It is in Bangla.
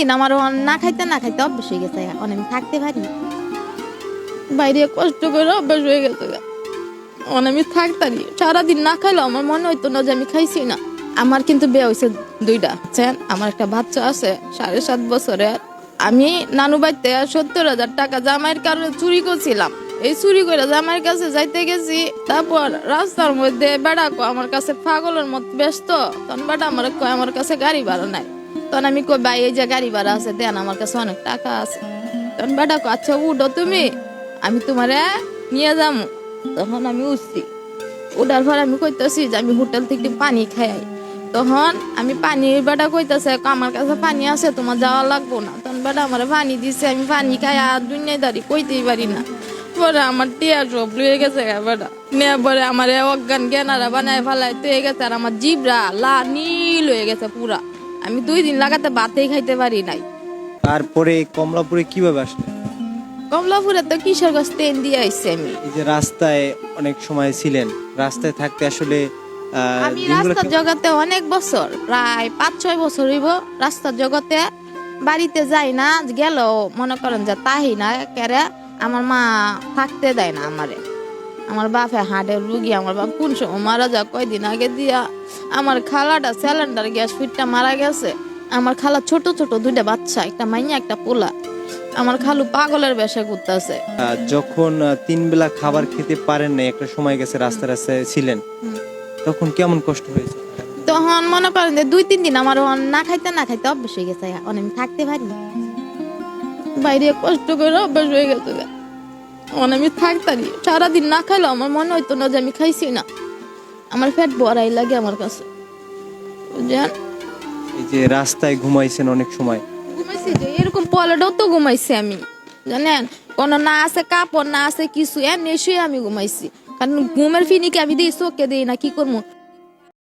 দিন আমার না খাইতে না খাইতে অভ্যাস হয়ে গেছে, এখন আমি থাকতে পারি বাইরে কষ্ট করে অভ্যাস হয়ে গেছে। এখন আমি থাকতারি সারাদিন না খাইলেও আমার মনে হইতো না যে আমি খাইছি না। আমার কিন্তু বিয়ে হয়েছে দুইটা, আমার একটা বাচ্চা আছে 7.5 বছরের। আমি নানু বাড়িতে 70,000 টাকা জামাইয়ের কারণে চুরি করছিলাম। এই চুরি করে জামাইয়ের কাছে যাইতে গেছি, তারপর রাস্তার মধ্যে বেড়া কো আমার কাছে পাগলের মতো ব্যস্ত। তখন বেড়া আমার কয় আমার কাছে গাড়ি ভাড়া নাই। তখন আমি কই ভাই এই যে গাড়ি ভাড়া আছে দেন, আমার কাছে অনেক টাকা আছে। তখন বেড়া কো আচ্ছা উঠো তুমি, আমি তোমারে নিয়ে যাবো। তখন আমি উঠছি, উঠার পর আমি কইতেছি যে আমি হোটেল থেকে পানি খাই। তখন আমি পানি বেটা কইতেছে আমার কাছে পানি আছে, তোমার যাওয়া লাগবো না। তখন বেটা আমার পানি দিছে, আমি পানি খাই আর দুনিয়াদারি কইতেই পারি না। পরে আমার টিয়া সব লুয়ে গেছে বেটা নিয়ে, পরে আমার অজ্ঞান জ্ঞানারা বানায় ফেলায় তো গেছে। আর আমার জিবরা নীল হয়ে গেছে পুরা। আমি 2 দিন লাগাতে ভাতেই খাইতে পারি নাই। তারপরে কমলাপুরে কিভাবে আসলে? কমলাপুরে তো কিশোরগঞ্জ ট্রেন দিয়ে আইছি আমি। এই যে রাস্তায় অনেক সময় ছিলেন, রাস্তায় থাকতে আসলে আমি রাস্তার জগতে অনেক বছর, প্রায় 5-6 বছর হইব রাস্তার জগতে। বাড়িতে যাই না, গেল মনে করেন যে তাহি না কেরে। আমার মা থাকতে দেয় না আমারে। আমার বাপে হার্টের রুগী, আমার বাপ কোন সময় মারা যা কয়দিন আগে দিয়া। আমার খালাটা সিলিন্ডার গ্যাস ফিটটা মারা গেছে। আমার খালা ছোট ছোট 2টা বাচ্চা, একটা মাইয়া একটা পোলা। আমার খালু পাগলের বেশে করতেছে। যখন 3 বেলা খাবার খেতে পারেন না, একটা সময় গেছে রাস্তা রাস্তায় ছিলেন, তখন কেমন কষ্ট হয়েছে? তখন মনে করেন যে 2-3 দিন আমার না খাইতে না খাইতে অভ্যাস হয়ে গেছে, এখন আমি থাকতে পারি বাইরে কষ্ট করে অভ্যাস হয়ে গেছে। এখন আমি থাকতারি সারাদিন না খাইলেও আমার মনে হইতো না যে আমি খাইছি না। আমার পেট ভরাই লাগে আমার কাছে, বুঝলেন? এই যে রাস্তায় ঘুমাইছেন অনেক সময়, ঘুমাইছি যে এরকম পলেটাও তো ঘুমাইছি আমি, জানেন? কোনো না আছে কাপড় না আছে কিছু, এমনি শুয়ে আমি ঘুমাইছি। কারণ ঘুমের ফিনিকে আমি দিই চোখে দিই না, কি করবো।